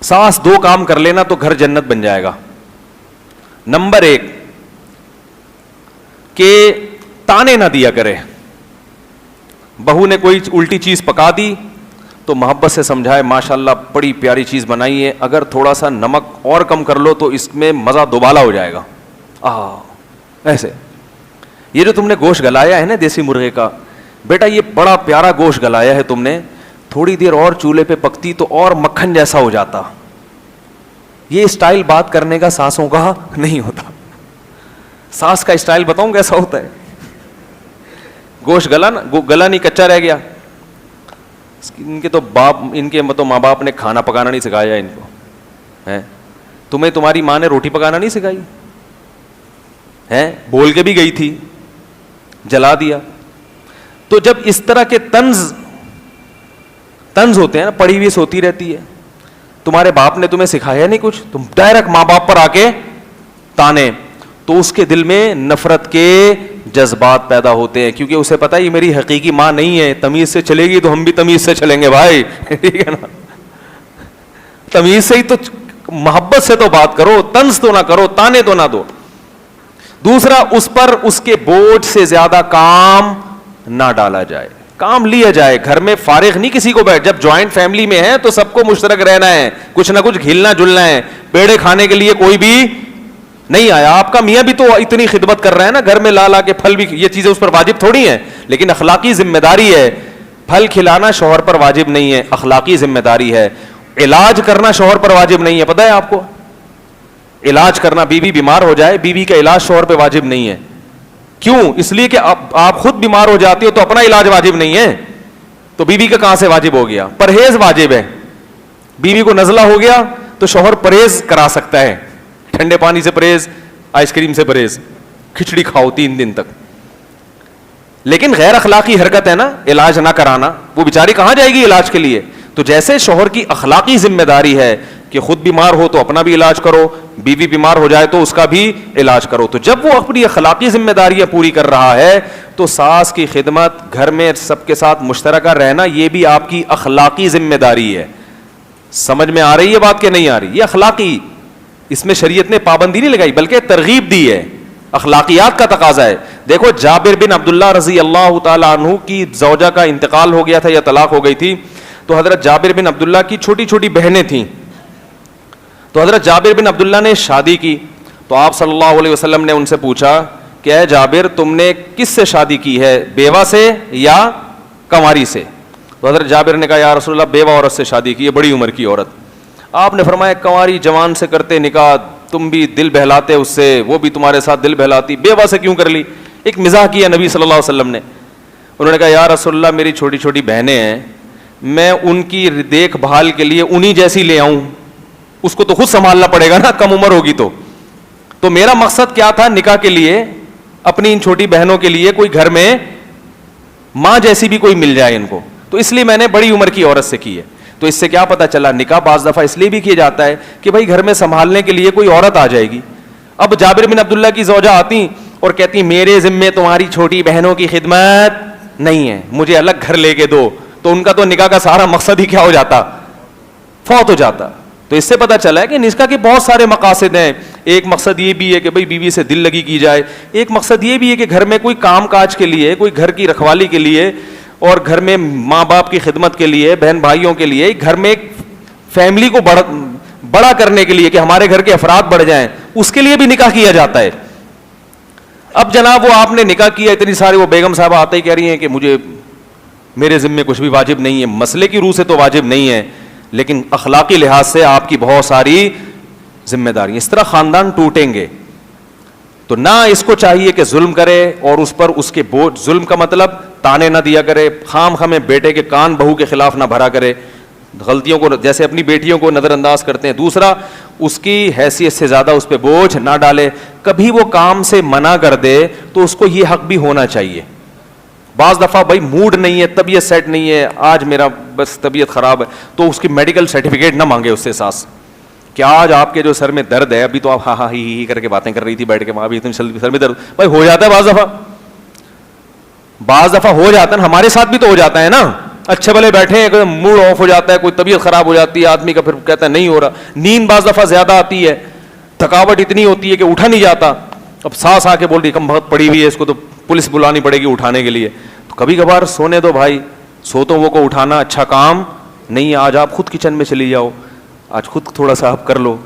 ساس دو کام کر لینا تو گھر جنت بن جائے گا. نمبر 1 کہ تانے نہ دیا کرے. بہو نے کوئی الٹی چیز پکا دی تو محبت سے سمجھائے ماشاءاللہ بڑی پیاری چیز بنائی ہے, اگر تھوڑا سا نمک اور کم کر لو تو اس میں مزہ دوبالا ہو جائے گا. ایسے یہ جو تم نے گوشت گلایا ہے نا دیسی مرغے کا, بیٹا یہ بڑا پیارا گوشت گلایا ہے تم نے, تھوڑی دیر اور چولہے پہ پکتی تو اور مکھن جیسا ہو جاتا. یہ اسٹائل بات کرنے کا ساسوں کا نہیں ہوتا. ساس کا اسٹائل بتاؤں کیسا ہوتا ہے. گوشت گلا نا, گلا نہیں کچا رہ گیا, ان کے تو ماں باپ نے کھانا پکانا نہیں سکھایا ان کو ہے. تمہیں تمہاری ماں نے روٹی پکانا نہیں سکھائی ہے, بول کے بھی گئی تھی, جلا دیا. تو جب اس طرح کے طنز ہوتے ہیں نا, پڑھی ہوئی سوتی رہتی ہے, تمہارے باپ نے تمہیں سکھایا نہیں کچھ, تم ڈائریکٹ ماں باپ پر آ کے تانے, تو اس کے دل میں نفرت کے جذبات پیدا ہوتے ہیں, کیونکہ اسے پتا ہے یہ میری حقیقی ماں نہیں ہے, تمیز سے چلے گی تو ہم بھی تمیز سے چلیں گے بھائی, ٹھیک ہے نا. تمیز سے ہی تو, محبت سے تو بات کرو, طنز تو نہ کرو, تانے تو نہ دو. دوسرا, اس پر اس کے بوجھ سے زیادہ کام نہ ڈالا جائے, کام لیا جائے. گھر میں فارغ نہیں کسی کو بیٹھ, جب جوائنٹ فیملی میں ہے تو سب کو مشترک رہنا ہے, کچھ نہ کچھ گھلنا جلنا ہے. پیڑے کھانے کے لیے کوئی بھی نہیں آیا. آپ کا میاں بھی تو اتنی خدمت کر رہا ہے نا, گھر میں لا کے پھل بھی, یہ چیزیں اس پر واجب تھوڑی ہیں, لیکن اخلاقی ذمہ داری ہے. پھل کھلانا شوہر پر واجب نہیں ہے, اخلاقی ذمہ داری ہے. علاج کرنا شوہر پر واجب نہیں ہے, پتہ ہے آپ کو, علاج کرنا, بیوی بیمار ہو جائے, بیوی کا علاج شوہر پہ واجب نہیں ہے. کیوں؟ اس لیے کہ آپ خود بیمار ہو جاتی ہو تو اپنا علاج واجب نہیں ہے, تو بیوی کا کہاں سے واجب ہو گیا؟ پرہیز واجب ہے. بیوی کو نزلہ ہو گیا تو شوہر پرہیز کرا سکتا ہے, ٹھنڈے پانی سے پرہیز, آئس کریم سے پرہیز, کھچڑی کھاؤ 3 دن تک. لیکن غیر اخلاقی حرکت ہے نا علاج نہ کرانا, وہ بیچاری کہاں جائے گی علاج کے لیے؟ تو جیسے شوہر کی اخلاقی ذمہ داری ہے کہ خود بیمار ہو تو اپنا بھی علاج کرو, بیوی بیمار ہو جائے تو اس کا بھی علاج کرو. تو جب وہ اپنی اخلاقی ذمہ داریاں پوری کر رہا ہے تو ساس کی خدمت, گھر میں سب کے ساتھ مشترکہ رہنا, یہ بھی آپ کی اخلاقی ذمہ داری ہے. سمجھ میں آ رہی ہے بات کہ نہیں آ رہی؟ یہ اخلاقی, اس میں شریعت نے پابندی نہیں لگائی بلکہ ترغیب دی ہے, اخلاقیات کا تقاضا ہے. دیکھو جابر بن عبداللہ رضی اللہ تعالیٰ عنہ کی زوجہ کا انتقال ہو گیا تھا یا طلاق ہو گئی تھی, تو حضرت جابر بن عبداللہ کی چھوٹی چھوٹی بہنیں تھیں. تو حضرت جابر بن عبداللہ نے شادی کی, تو آپ صلی اللہ علیہ وسلم نے ان سے پوچھا کہ اے جابر تم نے کس سے شادی کی ہے, بیوہ سے یا کنواری سے؟ تو حضرت جابر نے کہا یا رسول اللہ بیوہ عورت سے شادی کی ہے, بڑی عمر کی عورت. آپ نے فرمایا کنواری جوان سے کرتے نکاح, تم بھی دل بہلاتے اس سے, وہ بھی تمہارے ساتھ دل بہلاتی, بیوہ سے کیوں کر لی؟ ایک مزاح کیا نبی صلی اللہ علیہ وسلم نے. انہوں نے کہا یا رسول اللہ میری چھوٹی چھوٹی بہنیں ہیں, میں ان کی دیکھ بھال کے لیے انہی جیسی لے آؤں, اس کو تو خود سنبھالنا پڑے گا نا, کم عمر ہوگی تو میرا مقصد کیا تھا نکاح کے لیے, اپنی ان چھوٹی بہنوں کے لیے کوئی گھر میں ماں جیسی بھی کوئی مل جائے ان کو, تو اس لیے میں نے بڑی عمر کی عورت سے کی ہے. تو اس سے کیا پتا چلا, نکاح بعض دفعہ اس لیے بھی کیا جاتا ہے کہ بھائی گھر میں سنبھالنے کے لیے کوئی عورت آ جائے گی. اب جابر بن عبداللہ کی زوجہ آتی اور کہتی میرے ذمے تمہاری چھوٹی بہنوں کی خدمت نہیں ہے, مجھے الگ گھر لے کے دو, تو ان کا تو نکاح کا سارا مقصد ہی کیا ہو جاتا, فوت ہو جاتا. تو اس سے پتہ چلا ہے کہ نکاح کے بہت سارے مقاصد ہیں. ایک مقصد یہ بھی ہے کہ بھئی بیوی سے دل لگی کی جائے, ایک مقصد یہ بھی ہے کہ گھر میں کوئی کام کاج کے لیے, کوئی گھر کی رکھوالی کے لیے, اور گھر میں ماں باپ کی خدمت کے لیے, بہن بھائیوں کے لیے, گھر میں ایک فیملی کو بڑا کرنے کے لیے کہ ہمارے گھر کے افراد بڑھ جائیں, اس کے لیے بھی نکاح کیا جاتا ہے. اب جناب وہ آپ نے نکاح کیا, اتنی ساری وہ بیگم صاحبہ آتے ہی کہہ رہی ہیں کہ مجھے میرے ذمے کچھ بھی واجب نہیں ہے. مسئلے کی روح سے تو واجب نہیں ہے, لیکن اخلاقی لحاظ سے آپ کی بہت ساری ذمہ داری. اس طرح خاندان ٹوٹیں گے. تو نہ اس کو چاہیے کہ ظلم کرے اور اس پر اس کے بوجھ, ظلم کا مطلب تانے نہ دیا کرے, خام خامے بیٹے کے کان بہو کے خلاف نہ بھرا کرے, غلطیوں کو جیسے اپنی بیٹیوں کو نظر انداز کرتے ہیں. دوسرا, اس کی حیثیت سے زیادہ اس پہ بوجھ نہ ڈالے. کبھی وہ کام سے منع کر دے تو اس کو یہ حق بھی ہونا چاہیے. بعض دفعہ بھائی موڈ نہیں ہے, طبیعت سیٹ نہیں ہے, آج میرا بس طبیعت خراب ہے, تو اس کی میڈیکل سرٹیفکیٹ نہ مانگے اس سے ساس کہ آج آپ کے جو سر میں درد ہے, ابھی تو آپ ہاں ہاں ہی کر کے باتیں کر رہی تھی بیٹھ کے, وہاں بھی اتنی سر میں درد. بھائی ہو جاتا ہے بعض دفعہ ہو جاتا ہے, ہمارے ساتھ بھی تو ہو جاتا ہے نا. اچھے بھلے بیٹھے ہیں, موڈ آف ہو جاتا ہے, کوئی طبیعت خراب ہو جاتی ہے آدمی کا, پھر کہتا ہے نہیں ہو رہا, نیند بعض دفعہ زیادہ آتی ہے, تھکاوٹ اتنی ہوتی ہے کہ اٹھا نہیں جاتا, اب ساس آ کے بول رہی کم بہت پڑی ہوئی ہے, اس کو تو پولیس بلانی پڑے گی اٹھانے کے لیے. تو کبھی کبھار سونے دو بھائی, سوتوں وہ کو اٹھانا اچھا کام نہیں ہے. آج آپ خود کچن میں چلی جاؤ, آج خود تھوڑا سا آپ کر لو.